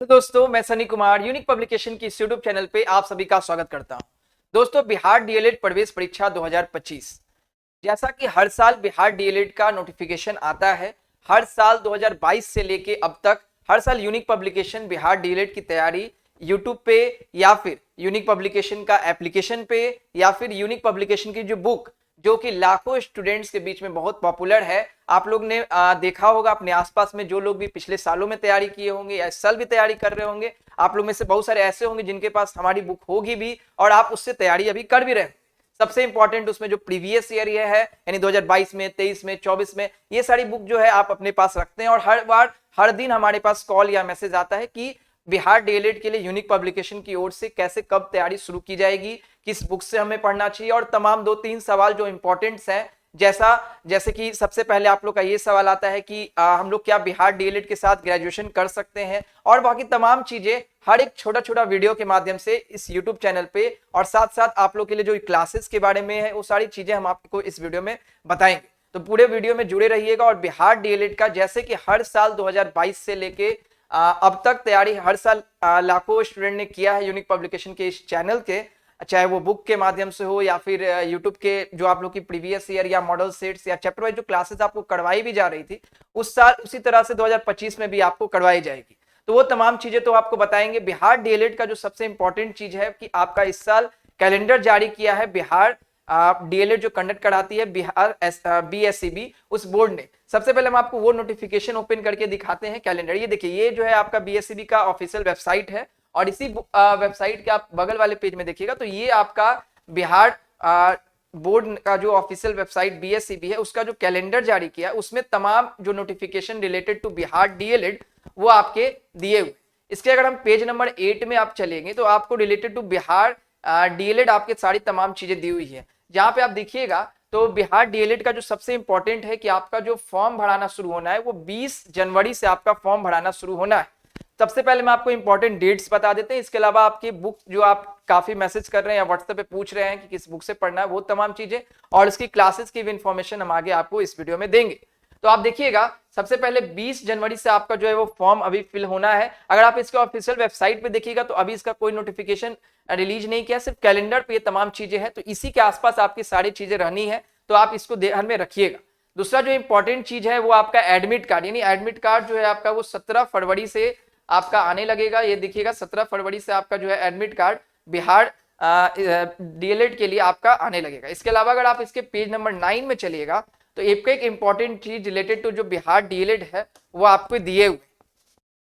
तो दोस्तों मैं सनी कुमार यूनिक पब्लिकेशन की इस यूट्यूब चैनल पे आप सभी का स्वागत करता हूं। दोस्तों बिहार डीएलएड प्रवेश परीक्षा 2025 जैसा कि हर साल बिहार डीएलएड का नोटिफिकेशन आता है, हर साल 2022 से लेके अब तक हर साल यूनिक पब्लिकेशन बिहार डीएलएड की तैयारी यूट्यूब पे या फिर यूनिक पब्लिकेशन का एप्लीकेशन पे या फिर यूनिक पब्लिकेशन की जो बुक जो कि लाखों स्टूडेंट्स के बीच में बहुत पॉपुलर है। आप लोग ने देखा होगा अपने आसपास में जो लोग भी पिछले सालों में तैयारी किए होंगे या इस साल भी तैयारी कर रहे होंगे, आप लोग में से बहुत सारे ऐसे होंगे जिनके पास हमारी बुक होगी भी और आप उससे तैयारी अभी कर भी रहे हैं। सबसे इंपॉर्टेंट उसमें जो प्रीवियस ईयर ये है, यानी 2022 में, 23 में, 24 में, ये सारी बुक जो है आप अपने पास रखते हैं और हर बार हर दिन हमारे पास कॉल या मैसेज आता है कि बिहार डीएलएड के लिए यूनिक पब्लिकेशन की ओर से कैसे कब तैयारी शुरू की जाएगी, किस बुक से हमें पढ़ना चाहिए और तमाम 2-3 सवाल जो इंपॉर्टेंट्स हैं। जैसे कि सबसे पहले आप लोग का ये सवाल आता है कि हम लोग क्या बिहार डीएलएड के साथ ग्रेजुएशन कर सकते हैं, और बाकी तमाम चीजें हर एक छोटा छोटा वीडियो के माध्यम से इस यूट्यूब चैनल पे और साथ साथ आप लोग के लिए जो क्लासेस के बारे में है वो सारी चीजें हम आपको इस वीडियो में बताएंगे। तो पूरे वीडियो में जुड़े रहिएगा और बिहार डीएलएड का जैसे कि हर साल 2022 से लेके अब तक तैयारी हर साल लाखों स्टूडेंट ने किया है यूनिक पब्लिकेशन के इस चैनल के, चाहे वो बुक के माध्यम से हो या फिर यूट्यूब के जो आप लोग की प्रीवियस ईयर या मॉडल सेट्स या चैप्टर वाइज जो क्लासेस आपको करवाई भी जा रही थी उस साल उसी तरह से 2025 में भी आपको करवाई जाएगी। तो वो तमाम चीजें तो आपको बताएंगे। बिहार डीएलएड का जो सबसे इंपॉर्टेंट चीज है कि आपका इस साल कैलेंडर जारी किया है बिहार डीएलएड जो कंडक्ट कराती है बिहार बीएससीबी उस बोर्ड ने। सबसे पहले हम आपको वो नोटिफिकेशन ओपन करके दिखाते हैं कैलेंडर। ये देखिए, ये जो है आपका बीएससीबी का ऑफिशियल वेबसाइट है और इसी वेबसाइट के आप बगल वाले पेज में देखिएगा तो ये आपका बिहार बोर्ड का जो ऑफिशियल वेबसाइट बीएससीबी है उसका जो कैलेंडर जारी किया उसमें तमाम जो notification related to Bihar DElEd वो आपके दिए हुए। इसके अगर हम पेज नंबर 8 में आप चलेंगे तो आपको रिलेटेड टू बिहार डीएलएड आपके सारी तमाम चीजें दी हुई है। जहां पे आप देखिएगा तो बिहार डीएलएड का जो सबसे इंपॉर्टेंट है कि आपका जो फॉर्म भराना शुरू होना है वो 20 जनवरी से आपका फॉर्म भराना शुरू होना है। सबसे पहले मैं आपको इंपॉर्टेंट डेट्स बता देते हैं। इसके अलावा आपकी बुक जो आप काफी मैसेज कर रहे हैं या व्हाट्सएप पे पूछ रहे हैं कि किस बुक से पढ़ना है, वो तमाम चीजें और इसकी क्लासेस की भी इंफॉर्मेशन हम आगे आपको इस वीडियो में देंगे। तो आप देखिएगा सबसे पहले 20 जनवरी से आपका जो है वो फॉर्म अभी फिल होना है। अगर आप इसके ऑफिशियल वेबसाइट पे देखिएगा तो अभी इसका कोई नोटिफिकेशन रिलीज नहीं किया, सिर्फ कैलेंडर पे ये तमाम चीजें हैं। तो इसी के आसपास आपकी सारी चीजें रहनी है, तो आप इसको ध्यान में रखिएगा। दूसरा जो इंपॉर्टेंट चीज है वो आपका एडमिट कार्ड, यानी एडमिट कार्ड जो है आपका वो 17 फरवरी से आपका आने लगेगा। ये देखिएगा 17 फरवरी से आपका जो है एडमिट कार्ड बिहार डीएलएड के लिए आपका आने लगेगा। इसके अलावा अगर आप इसके पेज नंबर 9 में चलिएगा तो एक इंपॉर्टेंट चीज रिलेटेड टू जो बिहार डीएलएड है वो आपको दिए हुए।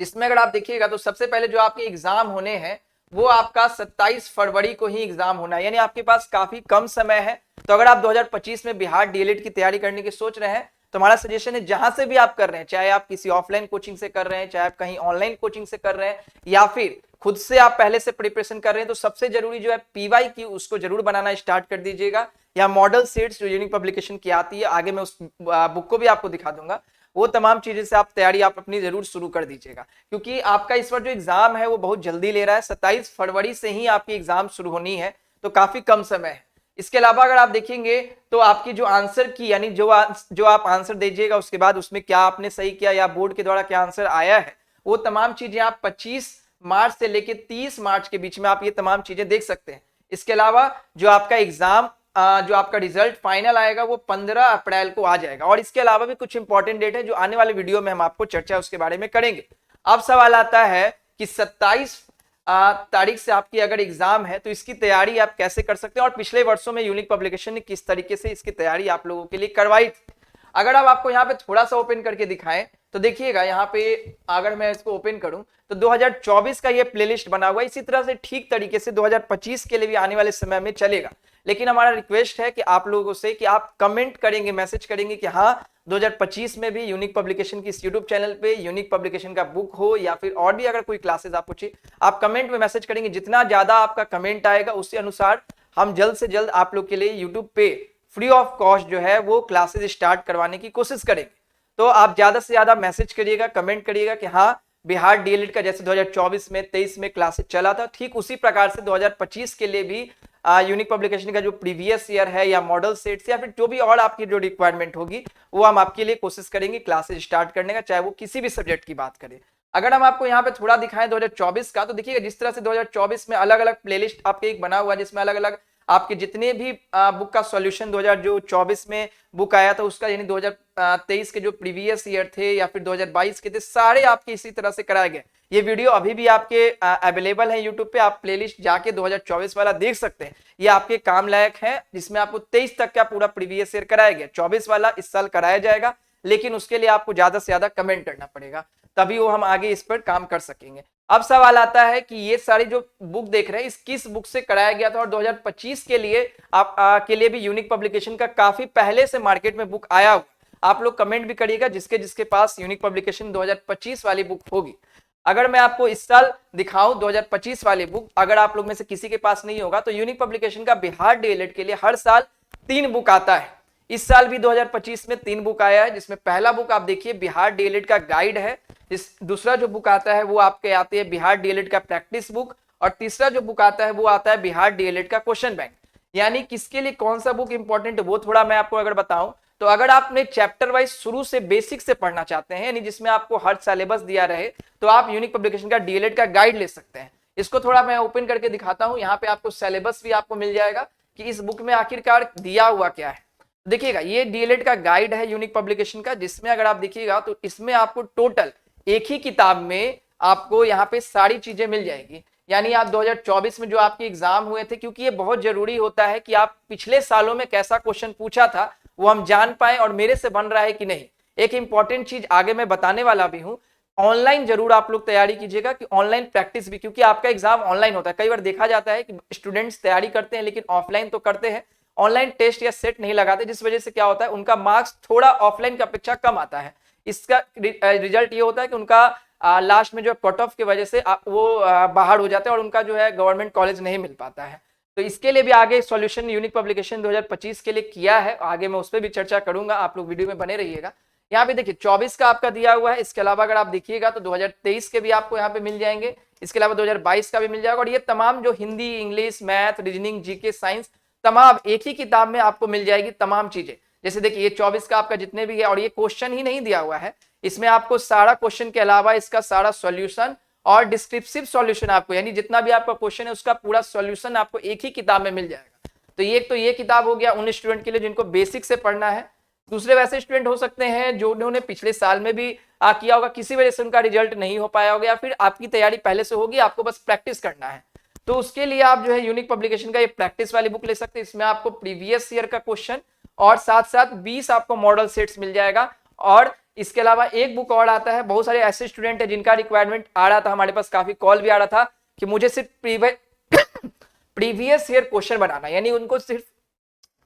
इसमें अगर आप देखिएगा तो सबसे पहले जो आपके एग्जाम होने हैं वो आपका 27 फरवरी को ही एग्जाम होना है, यानी आपके पास काफी कम समय है। तो अगर आप 2025 में बिहार डीएलएड की तैयारी करने की सोच रहे हैं तो हमारा सजेशन है जहां से भी आप कर रहे हैं, चाहे आप किसी ऑफलाइन कोचिंग से कर रहे हैं, चाहे आप कहीं ऑनलाइन कोचिंग से कर रहे हैं या फिर खुद से आप पहले से प्रिपरेशन कर रहे हैं, तो सबसे जरूरी जो है पीवाई की उसको जरूर बनाना स्टार्ट कर दीजिएगा। या मॉडल सेट्स जो यूनिक पब्लिकेशन की आती है, आगे मैं उस बुक को भी आपको दिखा दूंगा, वो तमाम चीजें से आप तैयारी आप अपनी जरूर शुरू कर दीजिएगा। क्योंकि आपका इस बार जो एग्जाम है वो बहुत जल्दी ले रहा है, 27 फरवरी से ही आपकी एग्जाम शुरू होनी है, तो काफी कम समय है। इसके अलावा अगर आप देखेंगे तो आपकी जो आंसर की, यानी जो आप आंसर दीजिएगा उसके बाद उसमें क्या आपने सही किया या बोर्ड के द्वारा क्या आंसर आया है, वो तमाम चीजें आप 25 मार्च से लेके 30 मार्च के बीच में आप ये तमाम चीजें देख सकते हैं। इसके अलावा जो आपका एग्जाम जो आपका रिजल्ट फाइनल आएगा वो 15 अप्रैल को आ जाएगा। और इसके अलावा भी कुछ इंपॉर्टेंट डेट है जो आने वाले वीडियो में हम आपको चर्चा उसके बारे में करेंगे। अब सवाल आता है कि 27 तारीख से आपकी अगर एग्जाम है तो इसकी तैयारी आप कैसे कर सकते हैं और पिछले वर्षों में यूनिक पब्लिकेशन ने किस तरीके से इसकी तैयारी आप लोगों के लिए करवाई थी। अगर आप आपको यहाँ पे थोड़ा सा ओपन करके दिखाएं तो देखिएगा यहाँ पे अगर मैं इसको ओपन करूं तो 2024 का ये प्लेलिस्ट बना हुआ है, इसी तरह से ठीक तरीके से 2025 के लिए भी आने वाले समय में चलेगा। लेकिन हमारा रिक्वेस्ट है कि आप लोगों से कि आप कमेंट करेंगे, मैसेज करेंगे कि हाँ 2025 में भी यूनिक पब्लिकेशन की इस यूट्यूब चैनल पे यूनिक पब्लिकेशन का बुक हो या फिर और भी अगर कोई क्लासेस आपको चाहिए, आप कमेंट में मैसेज करेंगे। जितना ज्यादा आपका कमेंट आएगा उसी अनुसार हम जल्द से जल्द आप लोग के लिए यूट्यूब पे फ्री ऑफ कॉस्ट जो है वो क्लासेस स्टार्ट करवाने की कोशिश करेंगे। तो आप ज्यादा से ज्यादा मैसेज करिएगा, कमेंट करिएगा कि हाँ बिहार डीएलएड का जैसे 2024 में 23 में क्लासेस चला था ठीक उसी प्रकार से 2025 के लिए भी यूनिक पब्लिकेशन का जो प्रीवियस ईयर है या मॉडल सेट्स या फिर जो भी और आपकी जो रिक्वायरमेंट होगी वो हम आपके लिए कोशिश करेंगे क्लासेस स्टार्ट करने का, चाहे वो किसी भी सब्जेक्ट की बात करें। अगर हम आपको यहाँ पे थोड़ा दिखाएं 2024 का, तो देखिएगा जिस तरह से 2024 में अलग अलग प्लेलिस्ट आपके एक बना हुआ है जिसमें अलग अलग आपके जितने भी बुक का सॉल्यूशन 2024 में बुक आया था उसका, यानी 2023 के जो प्रीवियस ईयर थे या फिर 2022 के थे, सारे आपके इसी तरह से कराए गए। ये वीडियो अभी भी आपके अवेलेबल है यूट्यूब पे, आप प्लेलिस्ट जाके 2024 वाला देख सकते हैं। ये आपके काम लायक है, जिसमें आपको 23 तक का पूरा प्रीवियस ईयर कराया गया। 24 वाला इस साल कराया जाएगा, लेकिन उसके लिए आपको ज्यादा से ज्यादा कमेंट करना पड़ेगा, तभी वो हम आगे इस पर काम कर सकेंगे। अब सवाल आता है कि ये सारी जो बुक देख रहे हैं इस किस बुक से कराया गया था, और 2025 के लिए के लिए भी यूनिक पब्लिकेशन का काफी पहले से मार्केट में बुक आया हुआ। आप लोग कमेंट भी करिएगा जिसके जिसके पास यूनिक पब्लिकेशन 2025 वाली बुक होगी। अगर मैं आपको इस साल दिखाऊं 2025 वाली बुक, अगर आप लोग में से किसी के पास नहीं होगा, तो यूनिक पब्लिकेशन का बिहार डीएलएड के लिए हर साल 3 बुक आता है। इस साल भी 2025 में 3 बुक आया है, जिसमें पहला बुक आप देखिए बिहार डीएलएड का गाइड है। दूसरा जो बुक आता है वो आपके आती है बिहार डीएलएड का प्रैक्टिस बुक, और तीसरा जो बुक आता है वो आता है बिहार डीएलएड का क्वेश्चन बैंक। यानी किसके लिए कौन सा बुक इंपॉर्टेंट है वो थोड़ा मैं आपको अगर बताऊं, तो अगर आपने चैप्टर वाइज शुरू से बेसिक से पढ़ना चाहते हैं, यानी जिसमें आपको हर सिलेबस दिया रहे, तो आप यूनिक पब्लिकेशन का डीएलएड का गाइड ले सकते हैं। इसको थोड़ा मैं ओपन करके दिखाता हूं। यहाँ पे आपको सिलेबस भी आपको मिल जाएगा कि इस बुक में आखिरकार दिया हुआ क्या है। देखिएगा ये डीएलएड का गाइड है यूनिक पब्लिकेशन का, जिसमें अगर आप देखिएगा तो इसमें आपको टोटल एक ही किताब में आपको यहाँ पे सारी चीजें मिल जाएगी। यानी आप 2024 में जो आपके एग्जाम हुए थे, क्योंकि ये बहुत जरूरी होता है कि आप पिछले सालों में कैसा क्वेश्चन पूछा था वो हम जान पाए और मेरे से बन रहा है कि नहीं। एक इंपॉर्टेंट चीज आगे मैं बताने वाला भी हूं, ऑनलाइन जरूर आप लोग तैयारी कीजिएगा कि ऑनलाइन प्रैक्टिस भी, क्योंकि आपका एग्जाम ऑनलाइन होता है। कई बार देखा जाता है कि स्टूडेंट्स तैयारी करते हैं लेकिन ऑफलाइन तो करते हैं, ऑनलाइन टेस्ट या सेट नहीं लगाते, जिस वजह से क्या होता है उनका मार्क्स थोड़ा ऑफलाइन की अपेक्षा कम आता है। इसका रिजल्ट ये होता है कि उनका लास्ट में जो कट ऑफ की वजह से वो बाहर हो जाते हैं और उनका जो है गवर्नमेंट कॉलेज नहीं मिल पाता है। तो इसके लिए भी आगे सॉल्यूशन यूनिक पब्लिकेशन 2025 के लिए किया है, आगे मैं उस पर भी चर्चा करूंगा, आप लोग वीडियो में बने रहिएगा। यहाँ पे देखिए 24 का आपका दिया हुआ है, इसके अलावा अगर आप देखिएगा तो 2023 के भी आपको यहाँ पे मिल जाएंगे, इसके अलावा 2022 का भी मिल जाएगा। और ये तमाम जो Hindi, English, math, reasoning, GK, science, तमाम एक ही किताब में आपको मिल जाएगी तमाम चीजें। जैसे देखिए ये 24 का आपका जितने भी है, और ये क्वेश्चन ही नहीं दिया हुआ है, इसमें आपको सारा क्वेश्चन के अलावा इसका सारा सॉल्यूशन और डिस्क्रिप्टिव सॉल्यूशन आपको, यानी जितना भी आपका क्वेश्चन है उसका पूरा सॉल्यूशन आपको एक ही किताब में मिल जाएगा। तो ये किताब हो गया उन स्टूडेंट के लिए जिनको बेसिक से पढ़ना है। दूसरे वैसे स्टूडेंट हो सकते हैं जो उन्होंने पिछले साल में भी किया होगा, किसी वजह से उनका रिजल्ट नहीं हो पाया होगा, या फिर आपकी तैयारी पहले से होगी, आपको बस प्रैक्टिस करना है। तो उसके लिए आप जो है यूनिक पब्लिकेशन का ये प्रैक्टिस वाली बुक ले सकते हैं। इसमें आपको प्रीवियस ईयर का क्वेश्चन और साथ साथ 20 आपको मॉडल सेट्स मिल जाएगा। और इसके अलावा एक बुक और आता है, बहुत सारे ऐसे स्टूडेंट है जिनका रिक्वायरमेंट आ रहा था, हमारे पास काफी कॉल भी आ रहा था कि मुझे सिर्फ प्रीवियस ईयर क्वेश्चन बनाना, यानी उनको सिर्फ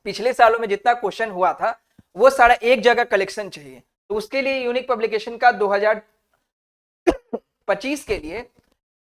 पिछले सालों में जितना क्वेश्चन हुआ था वो सारा एक जगह कलेक्शन चाहिए। तो उसके लिए यूनिक पब्लिकेशन का 2025 के लिए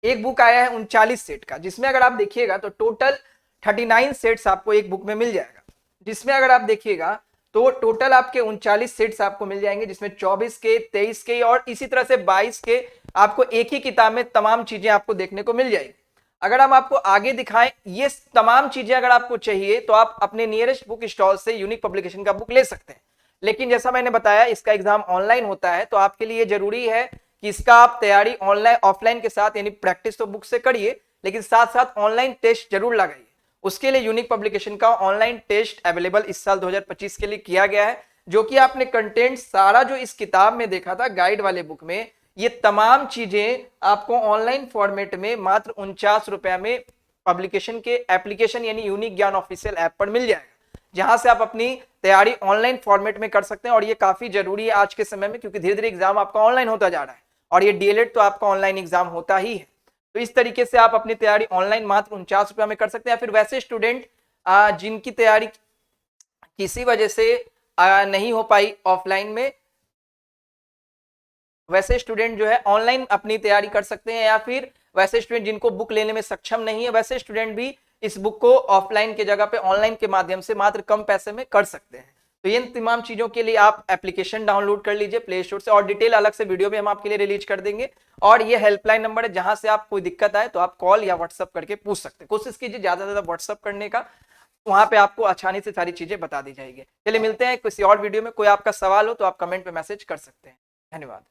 एक बुक आया है 39 सेट का, जिसमें अगर आप देखिएगा तो टोटल 39 सेट्स आपको एक बुक में मिल जाएगा। जिसमें अगर आप देखिएगा तो टोटल आपके 39 सेट्स आपको मिल जाएंगे, जिसमें 24 के, 23 के और इसी तरह से 22 के आपको एक ही किताब में तमाम चीजें आपको देखने को मिल जाएगी। अगर हम आपको आगे दिखाएं, ये तमाम चीजें अगर आपको चाहिए तो आप अपने नियरेस्ट बुक स्टॉल से यूनिक पब्लिकेशन का बुक ले सकते हैं। लेकिन जैसा मैंने बताया इसका एग्जाम ऑनलाइन होता है, तो आपके लिए जरूरी है कि इसका आप तैयारी ऑनलाइन ऑफलाइन के साथ, यानी प्रैक्टिस तो बुक से करिए लेकिन साथ साथ ऑनलाइन टेस्ट जरूर लगाइए। उसके लिए यूनिक पब्लिकेशन का ऑनलाइन टेस्ट अवेलेबल इस साल 2025 के लिए किया गया है, जो कि आपने कंटेंट सारा जो इस किताब में देखा था गाइड वाले बुक में, ये तमाम चीजें आपको ऑनलाइन फॉर्मेट में मात्र 49 रुपए में पब्लिकेशन के एप्लीकेशन यानी यूनिक ज्ञान ऑफिशियल ऐप पर मिल जाएगा, जहां से आप अपनी तैयारी ऑनलाइन फॉर्मेट में कर सकते हैं। और ये काफी जरूरी है आज के समय में, क्योंकि धीरे धीरे एग्जाम आपका ऑनलाइन होता जा रहा है और ये डीएलएड तो आपका ऑनलाइन एग्जाम होता ही है। तो इस तरीके से आप अपनी तैयारी ऑनलाइन मात्र 49 रुपए में कर सकते हैं। फिर वैसे स्टूडेंट जिनकी तैयारी किसी वजह से नहीं हो पाई ऑफलाइन में, वैसे स्टूडेंट जो है ऑनलाइन अपनी तैयारी कर सकते हैं, या फिर वैसे स्टूडेंट जिनको बुक लेने में सक्षम नहीं है, वैसे स्टूडेंट भी इस बुक को ऑफलाइन के जगह पे ऑनलाइन के माध्यम से मात्र कम पैसे में कर सकते हैं। तो इन तमाम चीजों के लिए आप एप्लीकेशन डाउनलोड कर लीजिए प्ले स्टोर से, और डिटेल अलग से वीडियो भी हम आपके लिए रिलीज कर देंगे। और ये हेल्पलाइन नंबर है, जहां से आप कोई दिक्कत आए तो आप कॉल या व्हाट्सअप करके पूछ सकते हैं। कोशिश कीजिए ज्यादा से ज्यादा व्हाट्सअप करने का, वहां पे आपको आसानी से सारी चीजें बता दी जाएगी। चलिए मिलते हैं किसी और वीडियो में। कोई आपका सवाल हो तो आप कमेंट पे मैसेज कर सकते हैं। धन्यवाद।